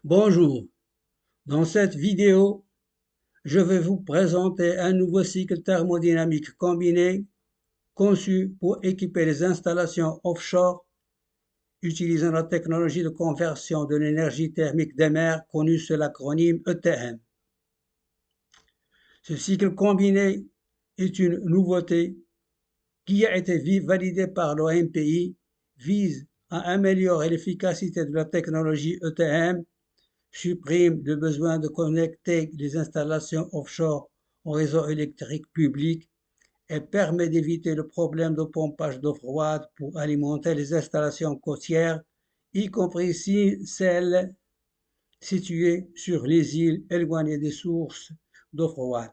Bonjour, dans cette vidéo, je vais vous présenter un nouveau cycle thermodynamique combiné conçu pour équiper les installations offshore utilisant la technologie de conversion de l'énergie thermique des mers connue sous l'acronyme ETM. Ce cycle combiné est une nouveauté qui a été validée par l'OMPI, vise à améliorer l'efficacité de la technologie ETM, supprime le besoin de connecter les installations offshore au réseau électrique public et permet d'éviter le problème de pompage d'eau froide pour alimenter les installations côtières, y compris celles situées sur les îles éloignées des sources d'eau froide,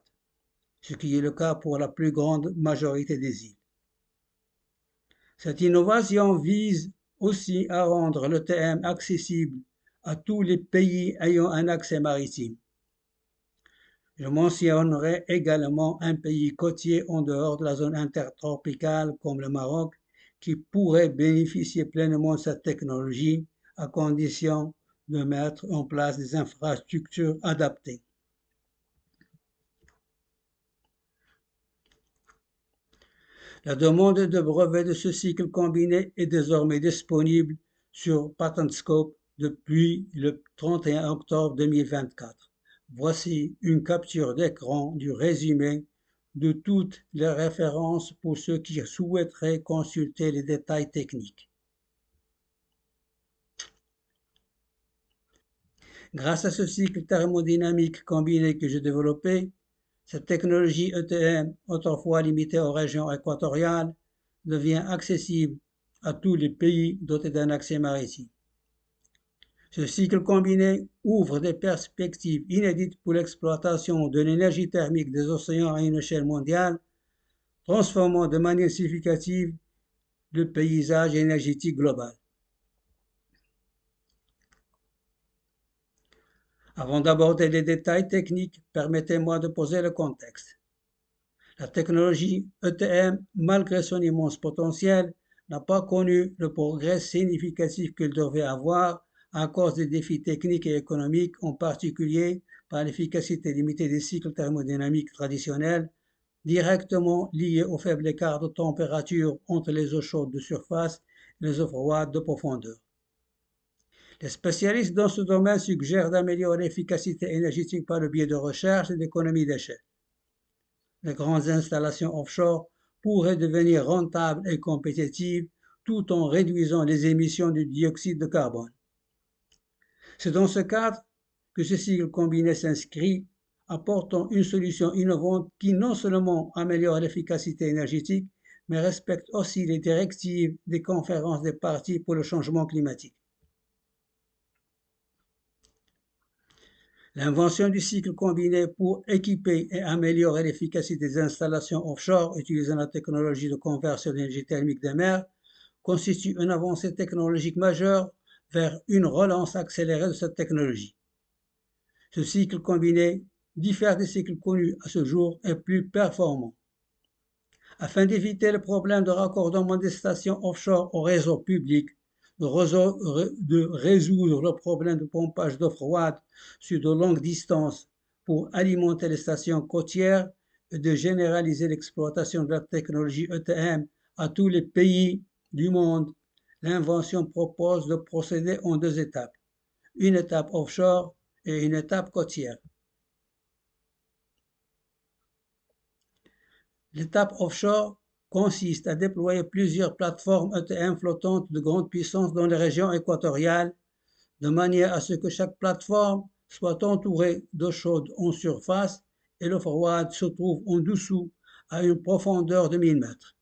ce qui est le cas pour la plus grande majorité des îles. Cette innovation vise aussi à rendre l'ETM accessible à tous les pays ayant un accès maritime. Je mentionnerai également un pays côtier en dehors de la zone intertropicale comme le Maroc qui pourrait bénéficier pleinement de cette technologie à condition de mettre en place des infrastructures adaptées. La demande de brevet de ce cycle combiné est désormais disponible sur PatentScope depuis le 31 octobre 2024. Voici une capture d'écran du résumé de toutes les références pour ceux qui souhaiteraient consulter les détails techniques. Grâce à ce cycle thermodynamique combiné que j'ai développé, cette technologie ETM, autrefois limitée aux régions équatoriales, devient accessible à tous les pays dotés d'un accès maritime. Ce cycle combiné ouvre des perspectives inédites pour l'exploitation de l'énergie thermique des océans à une échelle mondiale, transformant de manière significative le paysage énergétique global. Avant d'aborder les détails techniques, permettez-moi de poser le contexte. La technologie ETM, malgré son immense potentiel, n'a pas connu le progrès significatif qu'elle devait avoir à cause des défis techniques et économiques, en particulier par l'efficacité limitée des cycles thermodynamiques traditionnels, directement liés au faible écart de température entre les eaux chaudes de surface et les eaux froides de profondeur. Les spécialistes dans ce domaine suggèrent d'améliorer l'efficacité énergétique par le biais de recherche et d'économie d'échelle. Les grandes installations offshore pourraient devenir rentables et compétitives tout en réduisant les émissions de dioxyde de carbone. C'est dans ce cadre que ce cycle combiné s'inscrit, apportant une solution innovante qui non seulement améliore l'efficacité énergétique, mais respecte aussi les directives des conférences des parties pour le changement climatique. L'invention du cycle combiné pour équiper et améliorer l'efficacité des installations offshore utilisant la technologie de conversion d'énergie thermique des mers constitue une avancée technologique majeure vers une relance accélérée de cette technologie. Ce cycle combiné diffère des cycles connus à ce jour et plus performant. Afin d'éviter le problème de raccordement des stations offshore au réseau public, de résoudre le problème de pompage d'eau froide sur de longues distances pour alimenter les stations côtières et de généraliser l'exploitation de la technologie ETM à tous les pays du monde, l'invention propose de procéder en deux étapes, une étape offshore et une étape côtière. L'étape offshore consiste à déployer plusieurs plateformes ETM flottantes de grande puissance dans les régions équatoriales, de manière à ce que chaque plateforme soit entourée d'eau chaude en surface et l'eau froide se trouve en dessous à une profondeur de 1000 mètres.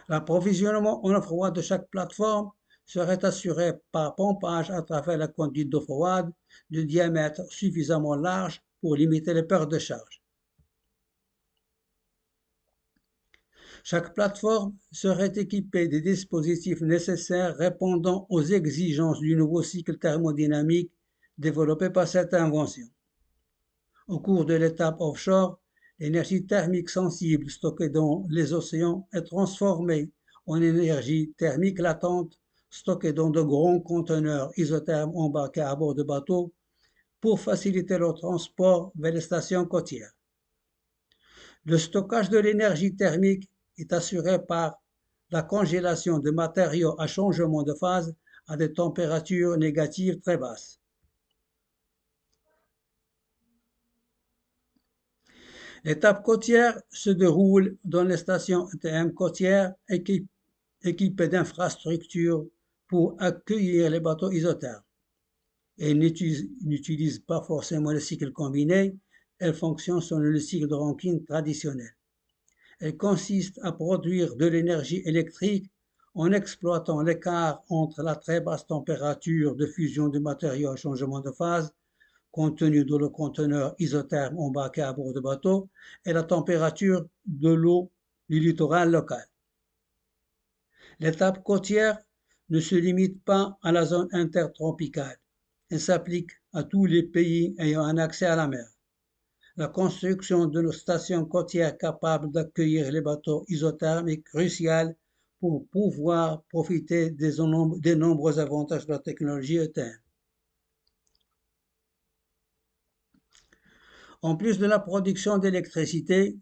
L'approvisionnement en eau froide de chaque plateforme serait assuré par pompage à travers la conduite d'eau froide de diamètre suffisamment large pour limiter les pertes de charge. Chaque plateforme serait équipée des dispositifs nécessaires répondant aux exigences du nouveau cycle thermodynamique développé par cette invention. Au cours de l'étape offshore, l'énergie thermique sensible stockée dans les océans est transformée en énergie thermique latente, stockés dans de grands conteneurs isothermes embarqués à bord de bateaux pour faciliter leur transport vers les stations côtières. Le stockage de l'énergie thermique est assuré par la congélation de matériaux à changement de phase à des températures négatives très basses. L'étape côtière se déroule dans les stations ETM côtières équipées d'infrastructures pour accueillir les bateaux isothermes. Elles n'utilisent pas forcément le cycle combiné, elles fonctionnent selon le cycle de Rankine traditionnel. Elle consiste à produire de l'énergie électrique en exploitant l'écart entre la très basse température de fusion du matériau à changement de phase contenu dans le conteneur isotherme embarqué à bord de bateau et la température de l'eau du littoral local. L'étape côtière ne se limite pas à la zone intertropicale. Elle s'applique à tous les pays ayant un accès à la mer. La construction de nos stations côtières capables d'accueillir les bateaux isothermes est cruciale pour pouvoir profiter des nombreux avantages de la technologie ETM. En plus de la production d'électricité,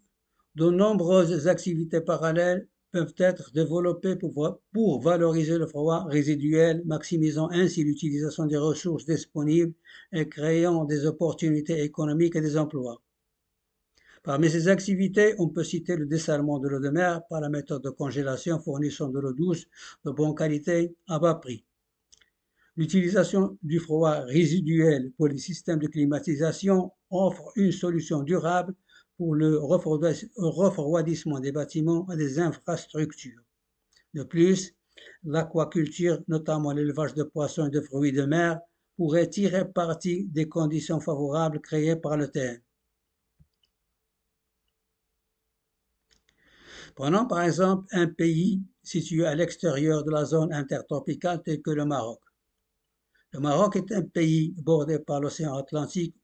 de nombreuses activités parallèles peuvent être développées pour valoriser le froid résiduel, maximisant ainsi l'utilisation des ressources disponibles et créant des opportunités économiques et des emplois. Parmi ces activités, on peut citer le dessalement de l'eau de mer par la méthode de congélation fournissant de l'eau douce de bonne qualité à bas prix. L'utilisation du froid résiduel pour les systèmes de climatisation offre une solution durable pour le refroidissement des bâtiments et des infrastructures. De plus, l'aquaculture, notamment l'élevage de poissons et de fruits de mer, pourrait tirer parti des conditions favorables créées par le TM. Prenons par exemple un pays situé à l'extérieur de la zone intertropicale tel que le Maroc. Le Maroc est un pays bordé par l'océan Atlantique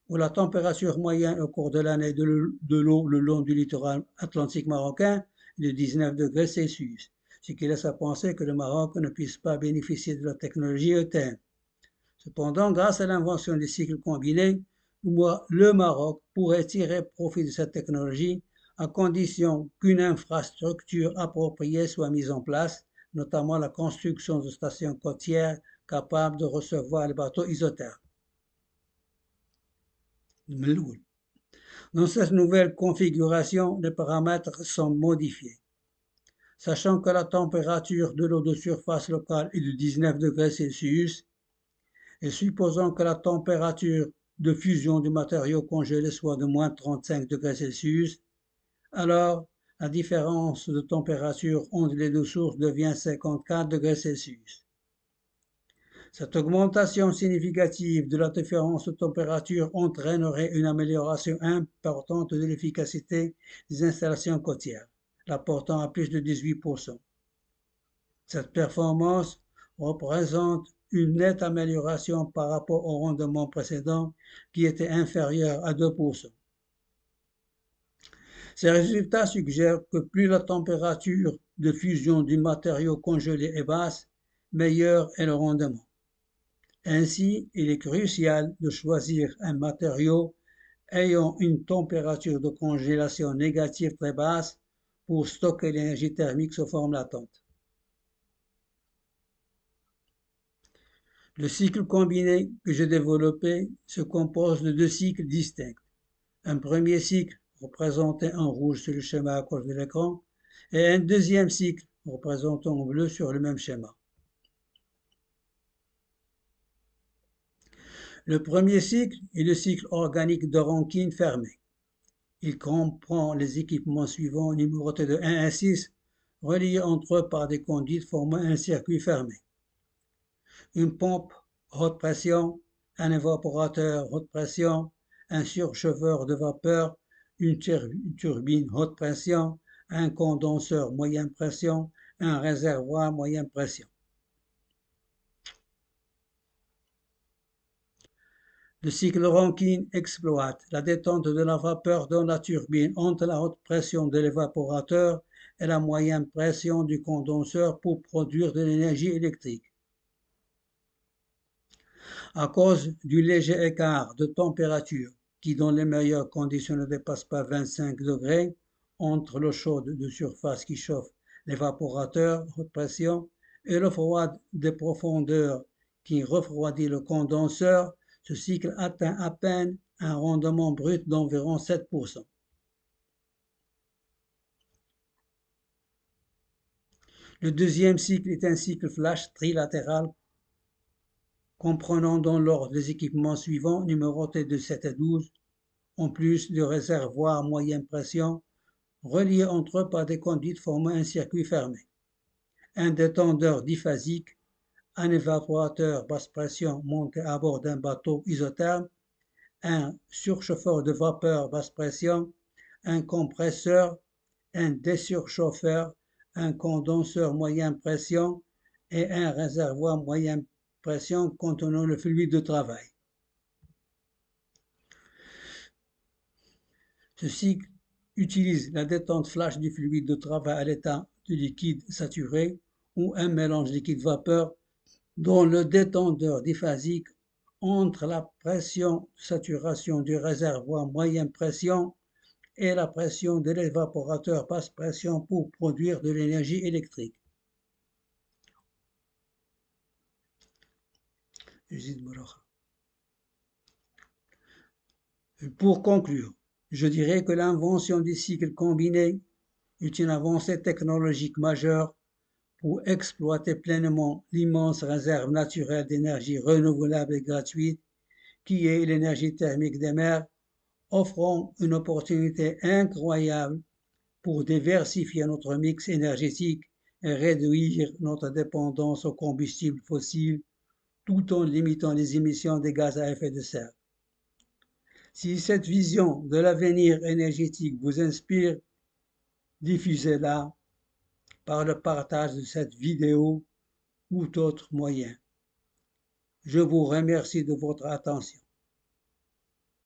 où la température moyenne au cours de l'année de l'eau le long du littoral atlantique marocain est de 19 degrés Celsius, ce qui laisse à penser que le Maroc ne puisse pas bénéficier de la technologie ETM. Cependant, grâce à l'invention des cycles combinés, le Maroc pourrait tirer profit de cette technologie à condition qu'une infrastructure appropriée soit mise en place, notamment la construction de stations côtières capables de recevoir les bateaux isothermes. Dans cette nouvelle configuration, les paramètres sont modifiés. Sachant que la température de l'eau de surface locale est de 19 degrés Celsius, et supposant que la température de fusion du matériau congelé soit de moins 35 degrés Celsius, alors la différence de température entre les deux sources devient 54 degrés Celsius. Cette augmentation significative de la différence de température entraînerait une amélioration importante de l'efficacité des installations côtières, la portant à plus de 18%. Cette performance représente une nette amélioration par rapport au rendement précédent qui était inférieur à 2%. Ces résultats suggèrent que plus la température de fusion du matériau congelé est basse, meilleur est le rendement. Ainsi, il est crucial de choisir un matériau ayant une température de congélation négative très basse pour stocker l'énergie thermique sous forme latente. Le cycle combiné que j'ai développé se compose de deux cycles distincts. Un premier cycle représenté en rouge sur le schéma à gauche de l'écran et un deuxième cycle représenté en bleu sur le même schéma. Le premier cycle est le cycle organique de Rankine fermé. Il comprend les équipements suivants numérotés de 1 à 6, reliés entre eux par des conduites formant un circuit fermé. Une pompe haute pression, un évaporateur haute pression, un surchauffeur de vapeur, une turbine haute pression, un condenseur moyenne pression, un réservoir moyenne pression. Le cycle Rankine exploite la détente de la vapeur dans la turbine entre la haute pression de l'évaporateur et la moyenne pression du condenseur pour produire de l'énergie électrique. À cause du léger écart de température, qui dans les meilleures conditions ne dépasse pas 25 degrés, entre l'eau chaude de surface qui chauffe l'évaporateur haute pression et l'eau froide de profondeur qui refroidit le condenseur, ce cycle atteint à peine un rendement brut d'environ 7%. Le deuxième cycle est un cycle flash trilatéral comprenant dans l'ordre les équipements suivants numérotés de 7 et 12, en plus de réservoirs moyenne pression reliés entre eux par des conduites formant un circuit fermé. Un détendeur diphasique, un évaporateur basse pression monté à bord d'un bateau isotherme, un surchauffeur de vapeur basse pression, un compresseur, un désurchauffeur, un condenseur moyenne pression et un réservoir moyenne pression contenant le fluide de travail. Ce cycle utilise la détente flash du fluide de travail à l'état de liquide saturé ou un mélange liquide-vapeur dont le détendeur diphasique entre la pression de saturation du réservoir moyenne pression et la pression de l'évaporateur basse pression pour produire de l'énergie électrique. Pour conclure, je dirais que l'invention du cycle combiné est une avancée technologique majeure pour exploiter pleinement l'immense réserve naturelle d'énergie renouvelable et gratuite qui est l'énergie thermique des mers, offrant une opportunité incroyable pour diversifier notre mix énergétique et réduire notre dépendance aux combustibles fossiles tout en limitant les émissions de gaz à effet de serre. Si cette vision de l'avenir énergétique vous inspire, diffusez-la par le partage de cette vidéo ou d'autres moyens. Je vous remercie de votre attention.